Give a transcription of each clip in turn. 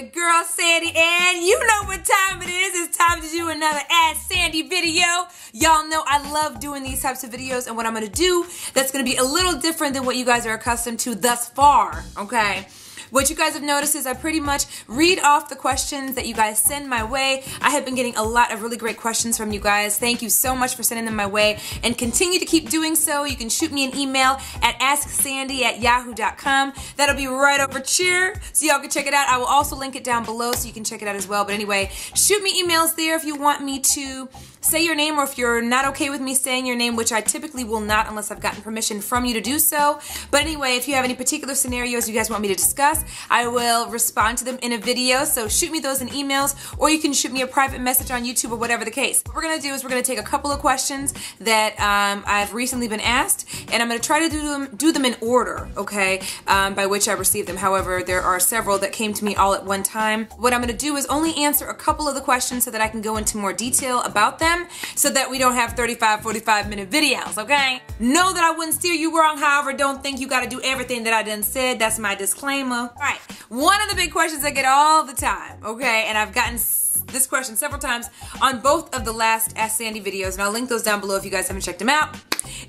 your girl Sandy, and you know what time it is. It's time to do another Ask Sandy video. Y'all know I love doing these types of videos, and what I'm going to do that's going to be a little different than what you guys are accustomed to thus far, okay? What you guys have noticed is I pretty much read off the questions that you guys send my way. I have been getting a lot of really great questions from you guys. Thank you so much for sending them my way, and continue to keep doing so. You can shoot me an email at asksandy@yahoo.com. That'll be right over here, so y'all can check it out. I will also link it down below so you can check it out as well. But anyway, shoot me emails there if you want me to say your name, or if you're not okay with me saying your name, which I typically will not unless I've gotten permission from you to do so. But anyway, if you have any particular scenarios you guys want me to discuss, I will respond to them in a video. So shoot me those in emails, or you can shoot me a private message on YouTube or whatever the case. What we're going to do is we're going to take a couple of questions that I've recently been asked, and I'm going to try to do them in order, okay, by which I received them. However, there are several that came to me all at one time. What I'm going to do is only answer a couple of the questions so that I can go into more detail about them, so that we don't have 35-45-minute videos, okay? Know that I wouldn't steer you wrong, however, don't think you gotta do everything that I done said. That's my disclaimer. Alright, one of the big questions I get all the time, okay, and I've gotten this question several times on both of the last Ask Sandy videos, and I'll link those down below if you guys haven't checked them out,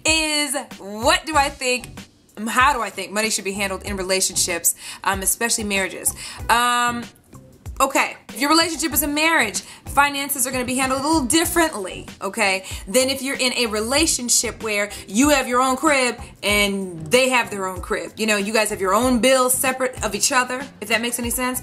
is how do I think money should be handled in relationships, especially marriages? Okay, if your relationship is a marriage, finances are going to be handled a little differently, okay, than if you're in a relationship where you have your own crib and they have their own crib. You know, you guys have your own bills separate of each other, if that makes any sense,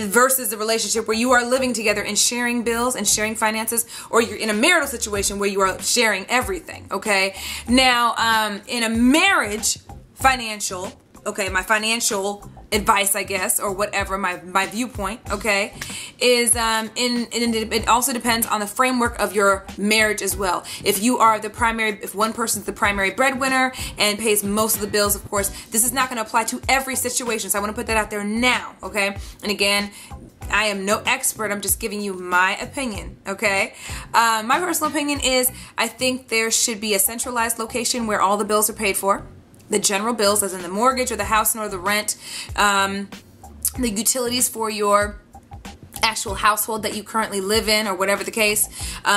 versus a relationship where you are living together and sharing bills and sharing finances, or you're in a marital situation where you are sharing everything, okay? Now, in a marriage, my financial advice, I guess, or whatever, my viewpoint, okay, is it also depends on the framework of your marriage as well. If one person's the primary breadwinner and pays most of the bills, of course, this is not going to apply to every situation, so I want to put that out there now, okay? And again, I am no expert, I'm just giving you my opinion, okay? My personal opinion is I think there should be a centralized location where all the bills are paid for. The general bills, as in the mortgage or the house or the rent, the utilities for your actual household that you currently live in, or whatever the case,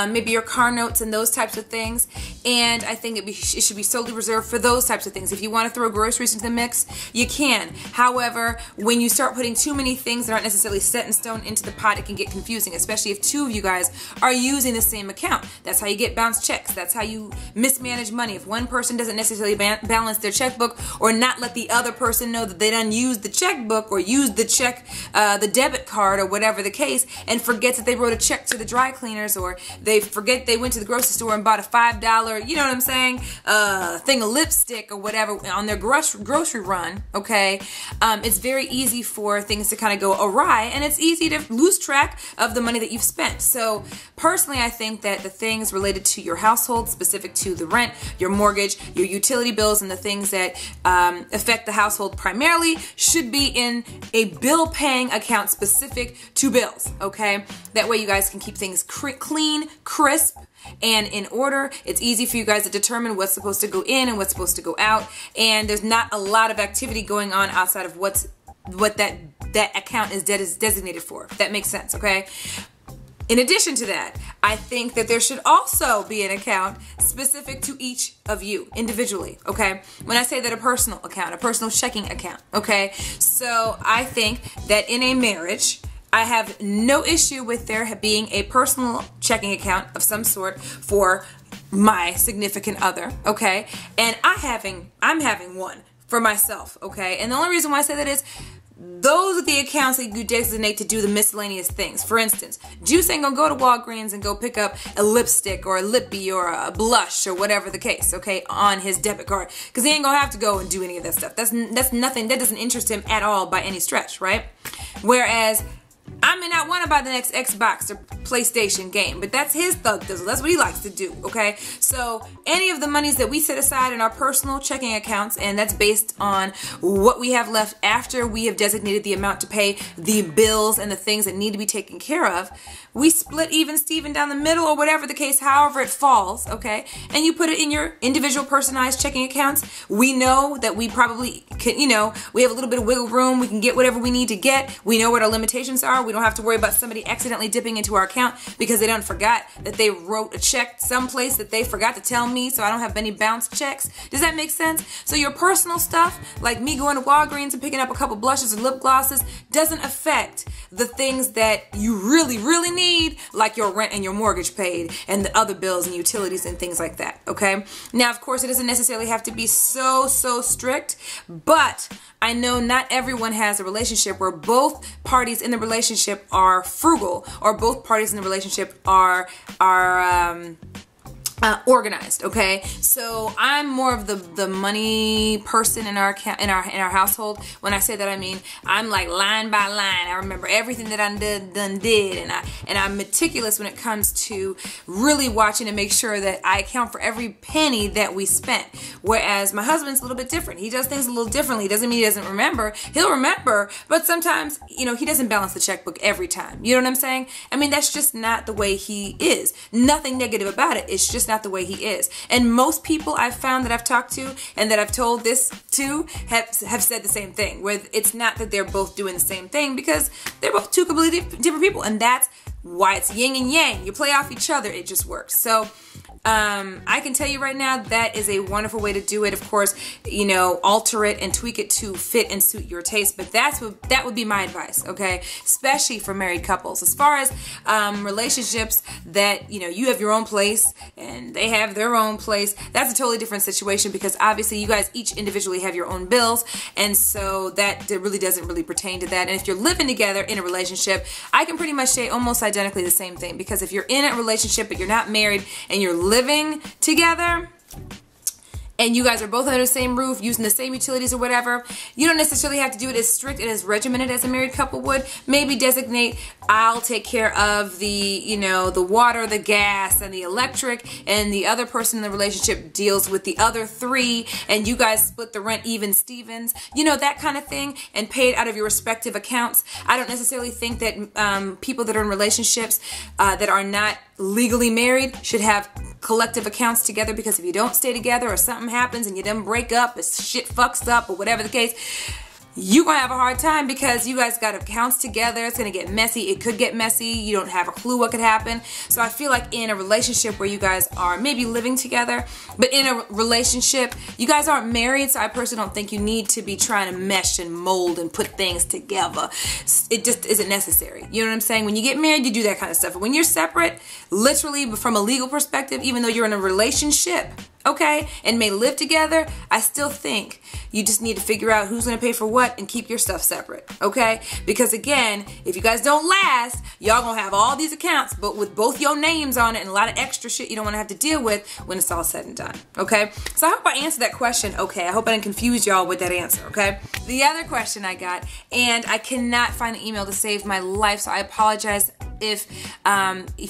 maybe your car notes and those types of things. And I think it should be solely reserved for those types of things. If you want to throw groceries into the mix, you can. However, when you start putting too many things that aren't necessarily set in stone into the pot, it can get confusing, especially if two of you guys are using the same account. That's how you get bounced checks. That's how you mismanage money. If one person doesn't necessarily balance their checkbook, or not let the other person know that they done used the checkbook or used the the debit card or whatever the case, and forgets that they wrote a check to the dry cleaners, or they forget they went to the grocery store and bought a $5, you know what I'm saying, thing of lipstick or whatever on their grocery run, okay, it's very easy for things to kind of go awry, and it's easy to lose track of the money that you've spent. So personally, I think that the things related to your household, specific to the rent, your mortgage, your utility bills, and the things that affect the household primarily, should be in a bill-paying account specific to bills, okay? That way you guys can keep things clean, crisp, and in order. It's easy for you guys to determine what's supposed to go in and what's supposed to go out, and there's not a lot of activity going on outside of what that account is designated for, if that makes sense, okay? In addition to that, I think that there should also be an account specific to each of you individually, okay? When I say that, a personal account, a personal checking account, okay? So I think that in a marriage, I have no issue with there being a personal checking account of some sort for my significant other, okay? And I'm having one for myself, okay? And the only reason why I say that is those are the accounts that you designate to do the miscellaneous things. For instance, Juice ain't gonna go to Walgreens and go pick up a lipstick or a lippy or a blush or whatever the case, okay, on his debit card, because he ain't gonna have to go and do any of that stuff. That's nothing, that doesn't interest him at all by any stretch, right? Whereas I may not want to buy the next Xbox or PlayStation game, but that's his thug thizzle. That's what he likes to do, okay? So any of the monies that we set aside in our personal checking accounts, and that's based on what we have left after we have designated the amount to pay the bills and the things that need to be taken care of, we split even Steven down the middle, or whatever the case, however it falls, okay? And you put it in your individual personalized checking accounts. We know that we probably can, you know, we have a little bit of wiggle room. We can get whatever we need to get. We know what our limitations are. We don't have to worry about somebody accidentally dipping into our account because they don't forgot that they wrote a check someplace that they forgot to tell me, so I don't have any bounce checks. Does that make sense? So your personal stuff, like me going to Walgreens and picking up a couple blushes and lip glosses, doesn't affect the things that you really, really need, like your rent and your mortgage paid and the other bills and utilities and things like that, okay? Now, of course, it doesn't necessarily have to be so strict, but I know not everyone has a relationship where both parties in the relationship are frugal, or both parties in the relationship are organized, okay? So I'm more of the money person in our household. When I say that, I mean I'm like line by line. I remember everything that I done did, and I'm meticulous when it comes to really watching to make sure that I account for every penny that we spent. Whereas my husband's a little bit different. He does things a little differently. Doesn't mean he doesn't remember. He'll remember, but sometimes, you know, he doesn't balance the checkbook every time. You know what I'm saying? I mean, that's just not the way he is. Nothing negative about it. It's just not the way he is. And most people I've found that I've talked to and that I've told this to have said the same thing, where it's not that they're both doing the same thing, because they're both two completely different people, and that's why it's yin and yang. You play off each other. It just works. So I can tell you right now that is a wonderful way to do it. Of course, you know, alter it and tweak it to fit and suit your taste, but that would be my advice, okay? Especially for married couples. As far as relationships that, you know, you have your own place and they have their own place, that's a totally different situation, because obviously you guys each individually have your own bills, and so that really doesn't really pertain to that. And if you're living together in a relationship, I can pretty much say almost identically the same thing, because if you're in a relationship but you're not married and you're living together and you guys are both under the same roof, using the same utilities or whatever, you don't necessarily have to do it as strict and as regimented as a married couple would. Maybe designate, I'll take care of the, you know, the water, the gas, and the electric, and the other person in the relationship deals with the other three, and you guys split the rent even Stevens, you know, that kind of thing, and pay it out of your respective accounts. I don't necessarily think that people that are in relationships that are not legally married should have collective accounts together, because if you don't stay together or something happens and you then break up, if shit fucks up or whatever the case, you're gonna have a hard time, because you guys got accounts together. It's gonna get messy. It could get messy. You don't have a clue what could happen. So I feel like in a relationship where you guys are maybe living together, but in a relationship, you guys aren't married, so I personally don't think you need to be trying to mesh and mold and put things together. It just isn't necessary. You know what I'm saying? When you get married, you do that kind of stuff. But when you're separate, literally from a legal perspective, even though you're in a relationship, okay, and may live together, I still think you just need to figure out who's going to pay for what and keep your stuff separate, okay? Because again, if you guys don't last, y'all going to have all these accounts, but with both your names on it and a lot of extra shit you don't want to have to deal with when it's all said and done, okay? So I hope I answered that question okay. I hope I didn't confuse y'all with that answer, okay? The other question I got, and I cannot find an email to save my life, so I apologize if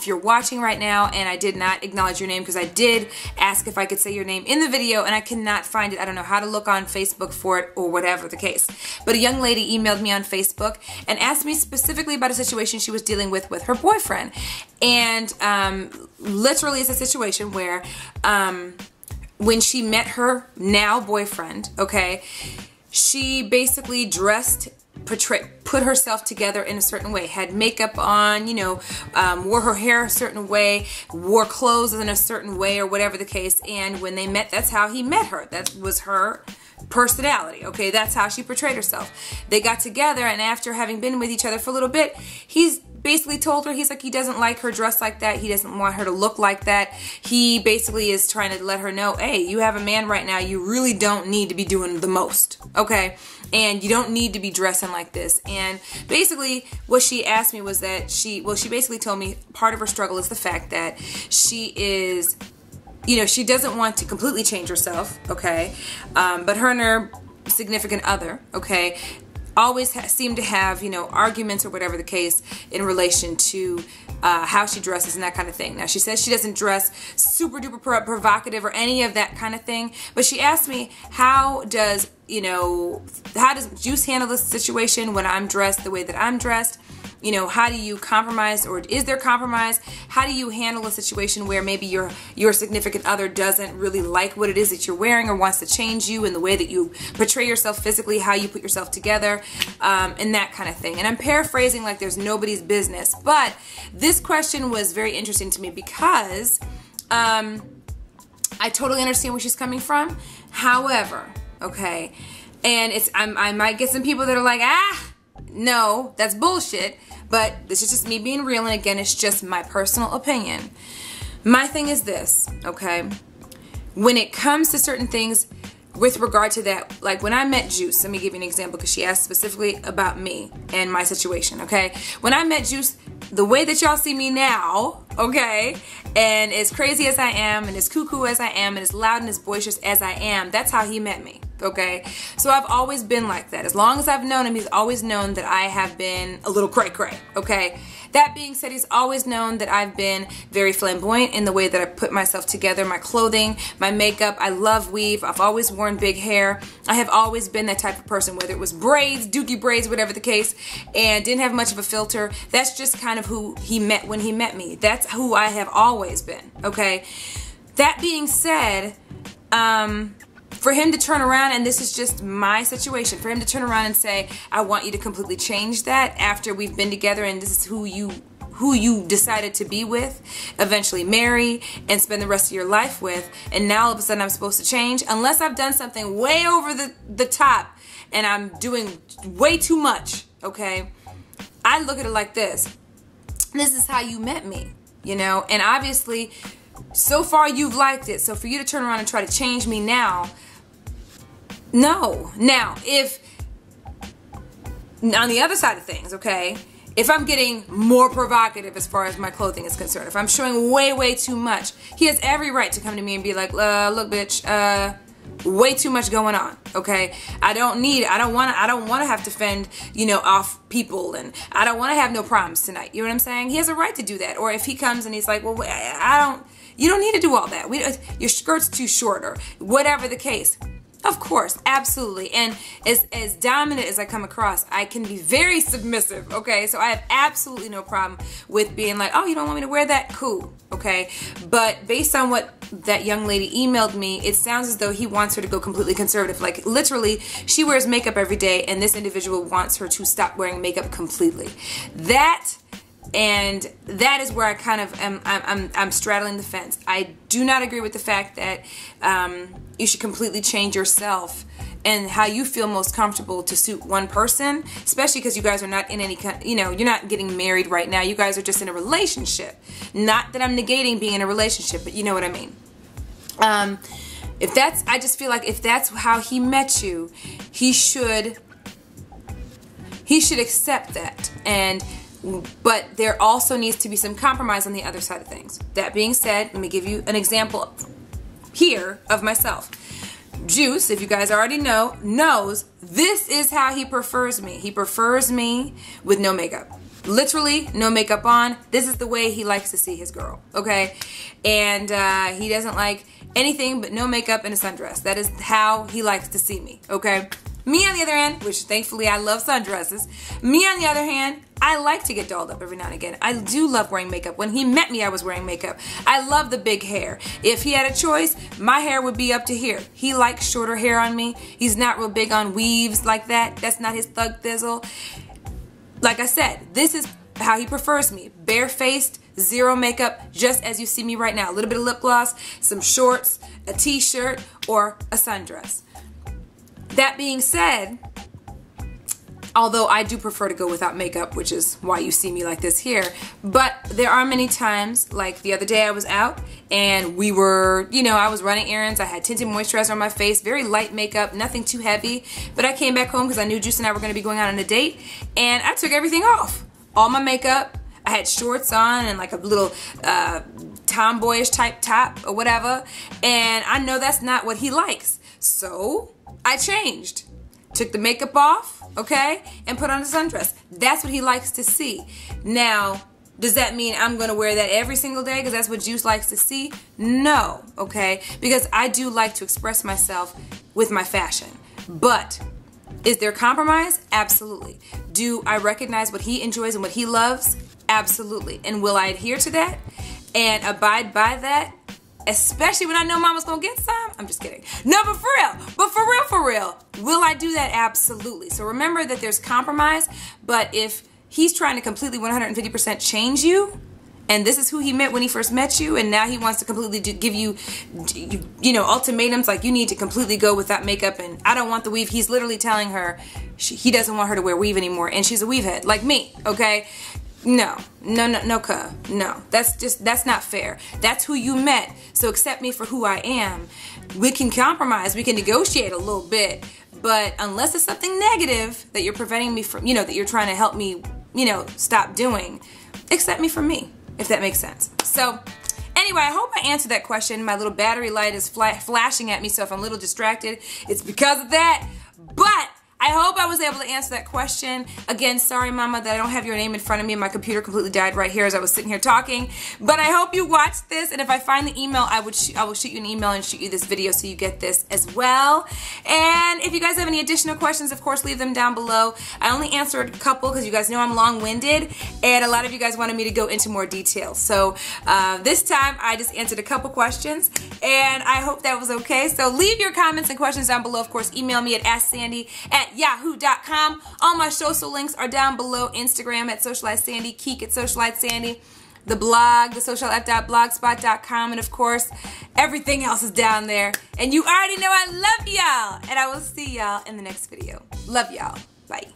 you're watching right now and I did not acknowledge your name, because I did ask if I could say your name in the video and I cannot find it. I don't know how to look on Facebook for it or whatever the case. But a young lady emailed me on Facebook and asked me specifically about a situation she was dealing with her boyfriend. And literally it's a situation where when she met her now boyfriend, okay, she basically put herself together in a certain way, had makeup on, you know, wore her hair a certain way, wore clothes in a certain way, or whatever the case. And when they met, that's how he met her. That was her personality, okay? That's how she portrayed herself. They got together, and after having been with each other for a little bit, he's basically told her, he's like, he doesn't like her dressed like that. He doesn't want her to look like that. He basically is trying to let her know, hey, you have a man right now. You really don't need to be doing the most, okay? And you don't need to be dressing like this. And basically what she asked me was that she basically told me part of her struggle is the fact that she is, you know, she doesn't want to completely change herself, okay? But her and her significant other, okay, always seem to have, you know, arguments or whatever the case in relation to how she dresses and that kind of thing. Now, she says she doesn't dress super duper provocative or any of that kind of thing, but she asked me, how does Juice handle this situation when I'm dressed the way that I'm dressed? You know, how do you compromise, or is there compromise? How do you handle a situation where maybe your significant other doesn't really like what it is that you're wearing or wants to change you in the way that you portray yourself physically, how you put yourself together, and that kind of thing. And I'm paraphrasing like there's nobody's business, but this question was very interesting to me because I totally understand where she's coming from. However, okay, and I might get some people that are like, no, that's bullshit. But this is just me being real, and again, it's just my personal opinion. My thing is this, okay? When it comes to certain things with regard to that, like when I met Juice, let me give you an example because she asked specifically about me and my situation, okay? When I met Juice, the way that y'all see me now, okay, and as crazy as I am, and as cuckoo as I am, and as loud and as boisterous as I am, that's how he met me. Okay, so I've always been like that. As long as I've known him, he's always known that I have been a little cray-cray, okay? That being said, he's always known that I've been very flamboyant in the way that I put myself together, my clothing, my makeup. I love weave. I've always worn big hair. I have always been that type of person, whether it was braids, dookie braids, whatever the case, and didn't have much of a filter. That's just kind of who he met when he met me. That's who I have always been, okay? That being said, for him to turn around, and this is just my situation, for him to turn around and say, I want you to completely change that after we've been together and this is who you decided to be with, eventually marry, and spend the rest of your life with, and now all of a sudden I'm supposed to change, unless I've done something way over the top and I'm doing way too much, okay? I look at it like this. This is how you met me, you know? And obviously, so far you've liked it, so for you to turn around and try to change me now, no. Now, if, on the other side of things, okay, if I'm getting more provocative as far as my clothing is concerned, if I'm showing way too much, he has every right to come to me and be like, look, bitch, way too much going on, okay? I don't want to have to fend, you know, off people, and I don't want to have no problems tonight. You know what I'm saying? He has a right to do that. Or if he comes and he's like, well, you don't need to do all that. Your skirt's too short, or whatever the case. Of course, absolutely. And as dominant as I come across, I can be very submissive, okay? So I have absolutely no problem with being like, oh, you don't want me to wear that? Cool, okay? But based on what that young lady emailed me, it sounds as though he wants her to go completely conservative. Like, literally, she wears makeup every day, and this individual wants her to stop wearing makeup completely. That is where I kind of I'm straddling the fence. I do not agree with the fact that you should completely change yourself and how you feel most comfortable to suit one person, especially because you guys are not in any kind, you know, you're not getting married right now. You guys are just in a relationship. Not that I'm negating being in a relationship, but you know what I mean. I just feel like if that's how he met you, he should accept that. But there also needs to be some compromise on the other side of things. That being said, let me give you an example here of myself. Juice, if you guys already knows this is how he prefers me. He prefers me with no makeup. Literally, no makeup on. This is the way he likes to see his girl, okay? And he doesn't like anything but no makeup and a sundress. That is how he likes to see me, okay? Me, on the other hand, which thankfully I love sundresses, me, on the other hand, I like to get dolled up every now and again. I do love wearing makeup. When he met me, I was wearing makeup. I love the big hair. If he had a choice, my hair would be up to here. He likes shorter hair on me. He's not real big on weaves like that. That's not his thug thizzle. Like I said, this is how he prefers me. Barefaced, zero makeup, just as you see me right now. A little bit of lip gloss, some shorts, a t-shirt, or a sundress. That being said, although I do prefer to go without makeup, which is why you see me like this here, but there are many times, like the other day I was out and we were, you know, I was running errands, I had tinted moisturizer on my face, very light makeup, nothing too heavy, but I came back home because I knew Juice and I were going to be going out on a date, and I took everything off. All my makeup, I had shorts on and like a little tomboyish type top or whatever, and I know that's not what he likes, so I changed took the makeup off, okay, and put on a sundress. That's what he likes to see. Now, does that mean I'm going to wear that every single day because that's what Juice likes to see? No, okay, because I do like to express myself with my fashion. But is there compromise? Absolutely. Do I recognize what he enjoys and what he loves? Absolutely. And will I adhere to that and abide by that? Especially when I know Mama's gonna get some? I'm just kidding. No, but for real, will I do that? Absolutely. So remember that there's compromise, but if he's trying to completely 150% change you, and this is who he met when he first met you, and now he wants to completely give you, ultimatums like you need to completely go without makeup, and I don't want the weave. He's literally telling her he doesn't want her to wear weave anymore, and she's a weave head like me, okay? No, that's not fair. That's who you met, so accept me for who I am. We can compromise, we can negotiate a little bit, but unless it's something negative that you're preventing me from, that you're trying to help me, stop doing, accept me for me, if that makes sense. So anyway, I hope I answered that question. My little battery light is flashing at me, so if I'm a little distracted, it's because of that. But I hope I was able to answer that question. Again, sorry, Mama, that I don't have your name in front of me. My computer completely died right here as I was sitting here talking. But I hope you watched this, and if I find the email, I will shoot you an email and shoot you this video so you get this as well. And if you guys have any additional questions, of course, leave them down below. I only answered a couple because you guys know I'm long-winded, and a lot of you guys wanted me to go into more detail. So this time, I just answered a couple questions, and I hope that was okay. So leave your comments and questions down below. Of course, email me at AskSandy@yahoo.com. All my social links are down below. Instagram at SocialiteSandy, Keek at SocialiteSandy, the blog, TheSocialiteLife.blogspot.com, and of course, everything else is down there. And you already know I love y'all, and I will see y'all in the next video. Love y'all. Bye.